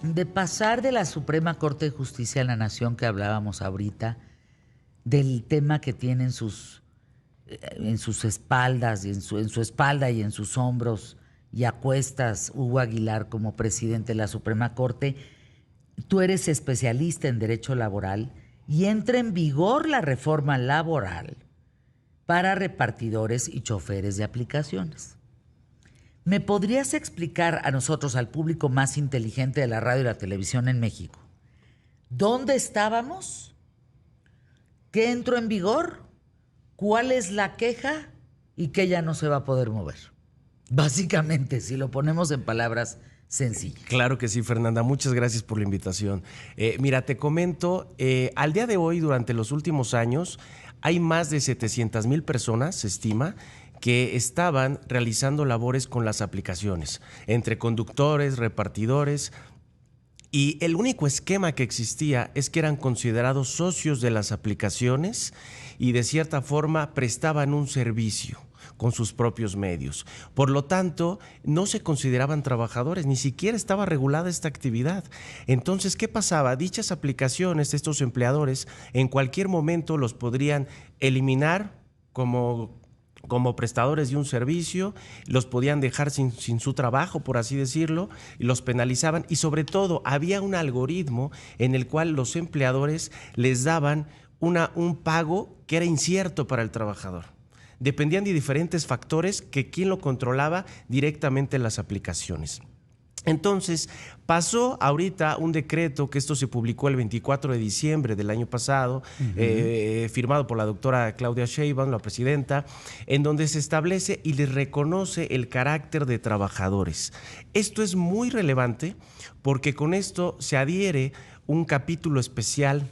de pasar de la Suprema Corte de Justicia de la Nación que hablábamos ahorita, del tema que tiene en sus espaldas, y en su espalda y en sus hombros, y a cuestas Hugo Aguilar como presidente de la Suprema Corte. Tú eres especialista en derecho laboral y entra en vigor la reforma laboral para repartidores y choferes de aplicaciones. ¿Me podrías explicar a nosotros, al público más inteligente de la radio y la televisión en México, dónde estábamos? ¿Qué entró en vigor? ¿Cuál es la queja? ¿Y qué ya no se va a poder mover? Básicamente, si lo ponemos en palabras sencillas. Claro que sí, Fernanda. Muchas gracias por la invitación. Mira, te comento, al día de hoy, durante los últimos años, hay más de 700,000 personas, se estima, que estaban realizando labores con las aplicaciones, entre conductores, repartidores, y el único esquema que existía es que eran considerados socios de las aplicaciones y de cierta forma prestaban un servicio con sus propios medios. Por lo tanto, no se consideraban trabajadores, ni siquiera estaba regulada esta actividad. Entonces, ¿qué pasaba? Dichas aplicaciones, estos empleadores, en cualquier momento los podrían eliminar como prestadores de un servicio, los podían dejar sin su trabajo, por así decirlo, y los penalizaban, y sobre todo había un algoritmo en el cual los empleadores les daban un pago que era incierto para el trabajador. Dependían de diferentes factores que quien lo controlaba directamente en las aplicaciones. Entonces, pasó ahorita un decreto, que esto se publicó el 24 de diciembre del año pasado, firmado por la doctora Claudia Sheinbaum, la presidenta, en donde se establece y les reconoce el carácter de trabajadores. Esto es muy relevante porque con esto se adhiere un capítulo especial,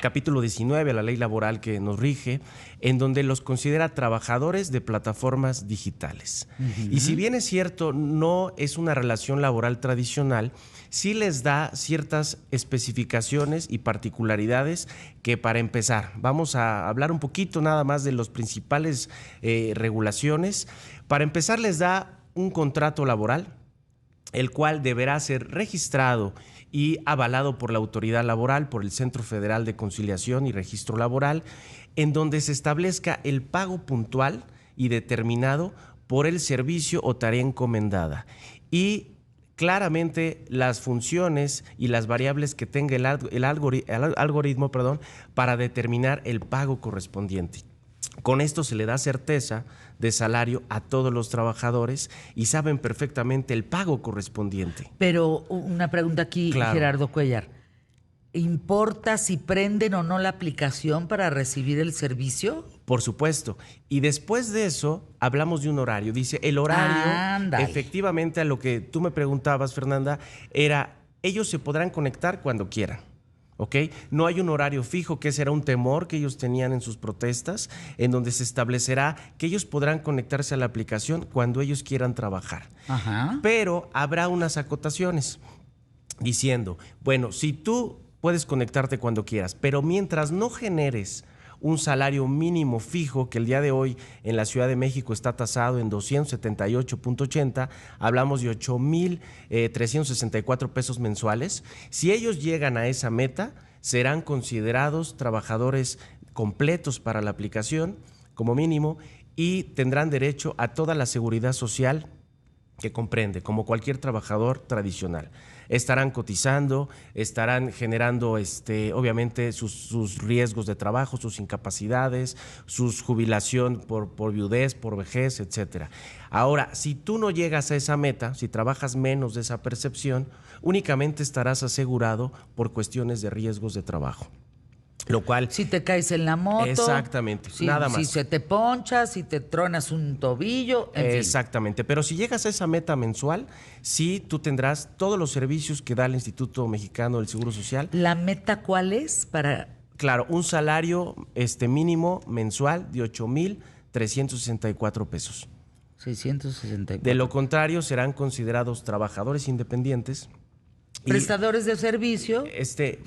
capítulo 19 a la ley laboral que nos rige, en donde los considera trabajadores de plataformas digitales. Y si bien es cierto, no es una relación laboral tradicional, sí les da ciertas especificaciones y particularidades que, para empezar, vamos a hablar un poquito nada más de las principales regulaciones. Para empezar, les da un contrato laboral, el cual deberá ser registrado y avalado por la autoridad laboral, por el Centro Federal de Conciliación y Registro Laboral, en donde se establezca el pago puntual y determinado por el servicio o tarea encomendada. Y claramente las funciones y las variables que tenga el algoritmo, para determinar el pago correspondiente. Con esto se le da certeza de salario a todos los trabajadores y saben perfectamente el pago correspondiente. Pero una pregunta aquí, claro. Gerardo Cuellar. ¿Importa si prenden o no la aplicación para recibir el servicio? Por supuesto. Y después de eso, hablamos de un horario. Dice, el horario, efectivamente, a lo que tú me preguntabas, Fernanda, era, ellos se podrán conectar cuando quieran. ¿Ok? No hay un horario fijo, que será un temor que ellos tenían en sus protestas, en donde se establecerá que ellos podrán conectarse a la aplicación cuando ellos quieran trabajar. Ajá. Pero habrá unas acotaciones diciendo, bueno, si tú puedes conectarte cuando quieras, pero mientras no generes un salario mínimo fijo, que el día de hoy en la Ciudad de México está tasado en 278.80, hablamos de 8,364 pesos mensuales. Si ellos llegan a esa meta, serán considerados trabajadores completos para la aplicación, como mínimo, y tendrán derecho a toda la seguridad social que comprende, como cualquier trabajador tradicional. Estarán cotizando, estarán generando obviamente sus riesgos de trabajo, sus incapacidades, su jubilación por viudez, por vejez, etcétera. Ahora, si tú no llegas a esa meta, si trabajas menos de esa percepción, únicamente estarás asegurado por cuestiones de riesgos de trabajo. Lo cual, si te caes en la moto. Exactamente, nada más. Si se te poncha, si te tronas un tobillo, en Exactamente, fin. Pero si llegas a esa meta mensual, sí, tú tendrás todos los servicios que da el Instituto Mexicano del Seguro Social. ¿La meta cuál es? Claro, un salario mínimo mensual de 8,364 pesos. 664. De lo contrario, serán considerados trabajadores independientes. Prestadores de servicio.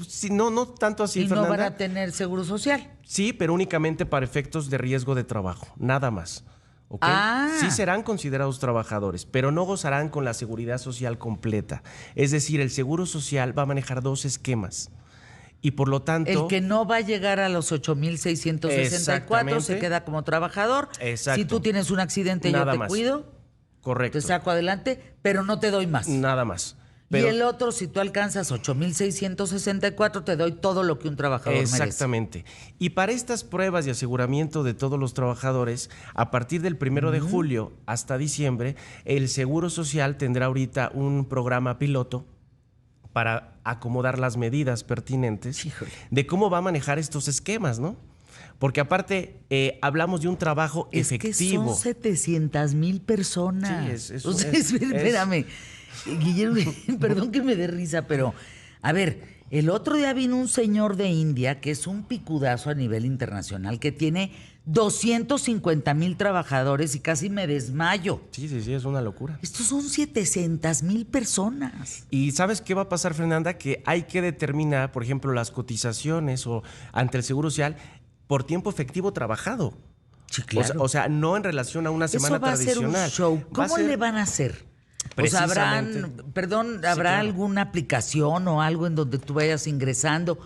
Sí, no tanto así, y Fernanda. No van a tener seguro social. Sí, pero únicamente para efectos de riesgo de trabajo, nada más. ¿ok? Ah. Sí serán considerados trabajadores, pero no gozarán con la seguridad social completa. Es decir, el Seguro Social va a manejar dos esquemas. Y por lo tanto... El que no va a llegar a los 8,664 se queda como trabajador. Exacto. Si tú tienes un accidente, Nada yo te más. cuido, Correcto. te saco adelante, pero no te doy más. Nada más. Y el otro, si tú alcanzas 8,664, te doy todo lo que un trabajador merece. Exactamente. Y para estas pruebas de aseguramiento de todos los trabajadores, a partir del 1 de julio hasta diciembre, el Seguro Social tendrá ahorita un programa piloto para acomodar las medidas pertinentes de cómo va a manejar estos esquemas, ¿no? Porque aparte hablamos de un trabajo efectivo. Es que son 700,000 personas. Sí, o sea, espérame. Guillermo, perdón que me dé risa, pero a ver, el otro día vino un señor de India que es un picudazo a nivel internacional, que tiene 250,000 trabajadores y casi me desmayo. Sí, es una locura. Estos son 700,000 personas. ¿Y sabes qué va a pasar, Fernanda? Que hay que determinar, por ejemplo, las cotizaciones o ante el Seguro Social por tiempo efectivo trabajado. Sí, claro. O sea, no en relación a una semana tradicional. Eso va a ser un show. ¿Cómo le van a hacer? O sea, ¿habrá alguna aplicación o algo en donde tú vayas ingresando?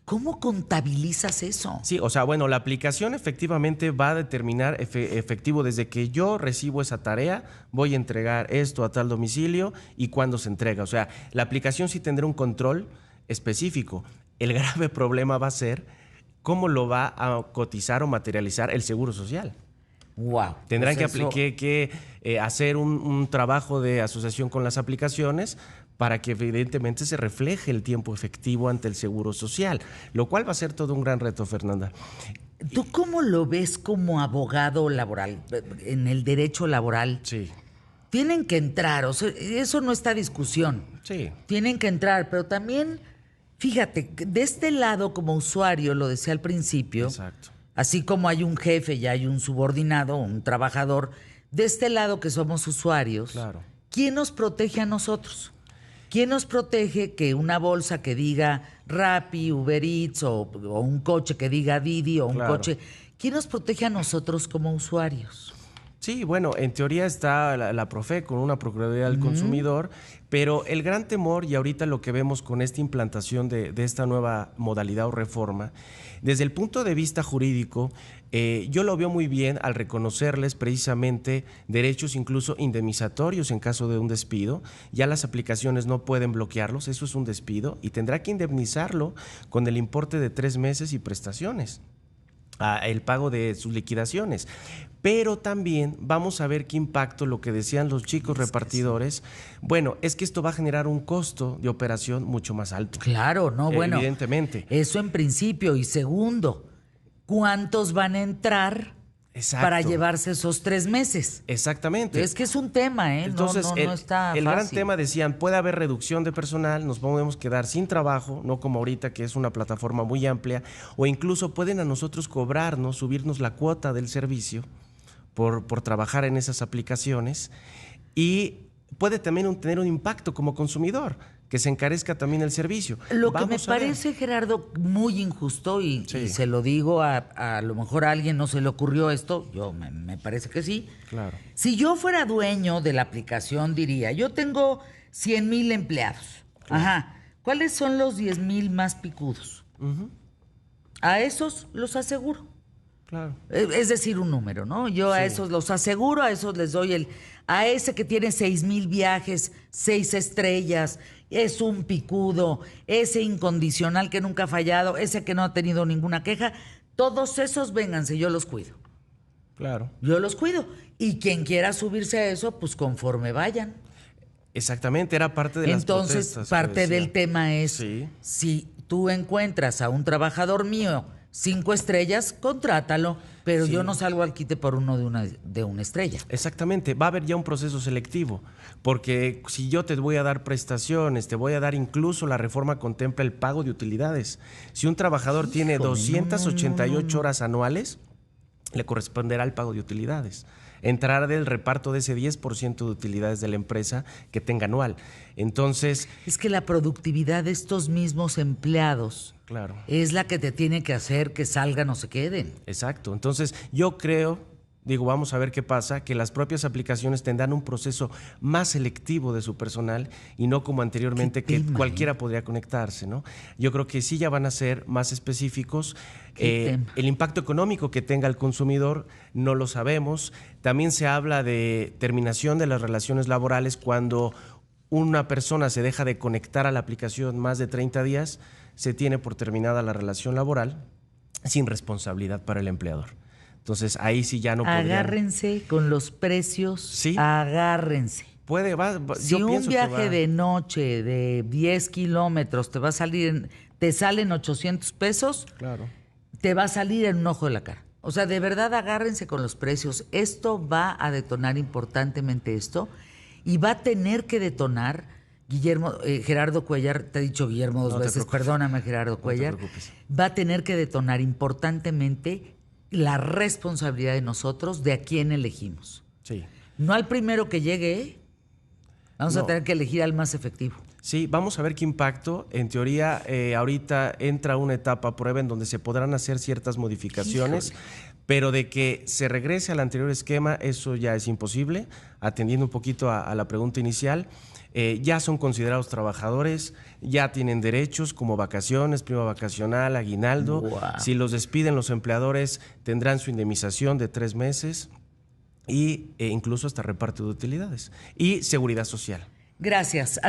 ¿Cómo contabilizas eso? Sí, o sea, bueno, la aplicación efectivamente va a determinar efectivo desde que yo recibo esa tarea, voy a entregar esto a tal domicilio y cuándo se entrega. O sea, la aplicación sí tendrá un control específico. El grave problema va a ser cómo lo va a cotizar o materializar el Seguro Social. Wow. Tendrán que hacer un trabajo de asociación con las aplicaciones para que evidentemente se refleje el tiempo efectivo ante el Seguro Social, lo cual va a ser todo un gran reto, Fernanda. ¿Tú cómo lo ves como abogado laboral, en el derecho laboral? Sí. Tienen que entrar, o sea, eso no está a discusión. Sí. Tienen que entrar, pero también, fíjate, de este lado como usuario, lo decía al principio. Exacto. Así como hay un jefe y hay un subordinado, un trabajador, de este lado que somos usuarios, Claro. ¿Quién nos protege a nosotros? ¿Quién nos protege que una bolsa que diga Rappi, Uber Eats o un coche que diga Didi o un coche? ¿Quién nos protege a nosotros como usuarios? Sí, bueno, en teoría está la Profe con una Procuraduría del Consumidor, pero el gran temor, y ahorita lo que vemos con esta implantación de esta nueva modalidad o reforma, desde el punto de vista jurídico, yo lo veo muy bien al reconocerles precisamente derechos incluso indemnizatorios en caso de un despido. Ya las aplicaciones no pueden bloquearlos, eso es un despido, y tendrá que indemnizarlo con el importe de 3 meses y prestaciones, el pago de sus liquidaciones. Pero también vamos a ver qué impacto, lo que decían los chicos repartidores, bueno, es que esto va a generar un costo de operación mucho más alto. Claro, no, bueno. Evidentemente. Eso en principio. Y segundo, ¿cuántos van a entrar para llevarse esos 3 meses? Exactamente. Es que es un tema, ¿eh? Entonces, no está fácil. El gran tema, decían, puede haber reducción de personal, nos podemos quedar sin trabajo, no como ahorita que es una plataforma muy amplia, o incluso pueden a nosotros cobrarnos, subirnos la cuota del servicio por trabajar en esas aplicaciones, y puede también tener un impacto como consumidor, que se encarezca también el servicio. Lo que me parece, Gerardo, muy injusto, y se lo digo a lo mejor a alguien no se le ocurrió esto, yo me parece que sí. Claro. Si yo fuera dueño de la aplicación, diría, yo tengo 100,000 empleados. Claro. Ajá. ¿Cuáles son los 10,000 más picudos? A esos los aseguro. Claro. Es decir, un número, ¿no? Yo a esos los aseguro, a esos les doy a ese que tiene 6,000 viajes, 6 estrellas, es un picudo, ese incondicional que nunca ha fallado, ese que no ha tenido ninguna queja, todos esos vénganse, yo los cuido. Claro. Yo los cuido. Y quien quiera subirse a eso, pues conforme vayan. Exactamente, era parte de las protestas. Entonces, parte del tema es, si tú encuentras a un trabajador mío 5 estrellas, contrátalo, pero yo no salgo al quite por uno de una estrella. Exactamente, va a haber ya un proceso selectivo, porque si yo te voy a dar prestaciones, te voy a dar, incluso la reforma contempla el pago de utilidades. Si un trabajador tiene 288 horas anuales, le corresponderá el pago de utilidades. Entrará del reparto de ese 10% de utilidades de la empresa que tenga anual. Entonces, es que la productividad de estos mismos empleados claro, es la que te tiene que hacer que salgan o se queden. Exacto. Entonces, yo creo Digo, vamos a ver qué pasa, que las propias aplicaciones tendrán un proceso más selectivo de su personal y no como anteriormente Qué que tema, cualquiera podría conectarse, ¿no? Yo creo que sí ya van a ser más específicos. Tema. El impacto económico que tenga el consumidor no lo sabemos. También se habla de terminación de las relaciones laborales cuando una persona se deja de conectar a la aplicación más de 30 días, se tiene por terminada la relación laboral sin responsabilidad para el empleador. Entonces ahí sí ya no podrían. Agárrense con los precios, Sí. agárrense. Si Yo un pienso viaje que de noche de 10 kilómetros te va a salir, te salen 800 pesos, Claro. te va a salir en un ojo de la cara. O sea, de verdad agárrense con los precios. Esto va a detonar importantemente esto y va a tener que detonar, Guillermo, Gerardo Cuellar, te he dicho Guillermo dos No te veces, preocupes. perdóname Gerardo Cuellar, preocupes. va a tener que detonar importantemente la responsabilidad de nosotros de a quién elegimos. Sí. No al primero que llegue, ¿eh? Vamos a No. tener que elegir al más efectivo. Sí, vamos a ver qué impacto. En teoría, ahorita entra una etapa prueba en donde se podrán hacer ciertas modificaciones, Híjole. pero de que se regrese al anterior esquema, eso ya es imposible. Atendiendo un poquito a la pregunta inicial, ya son considerados trabajadores, ya tienen derechos como vacaciones, prima vacacional, aguinaldo. Wow. Si los despiden los empleadores, tendrán su indemnización de 3 meses y incluso hasta reparto de utilidades y seguridad social. Gracias.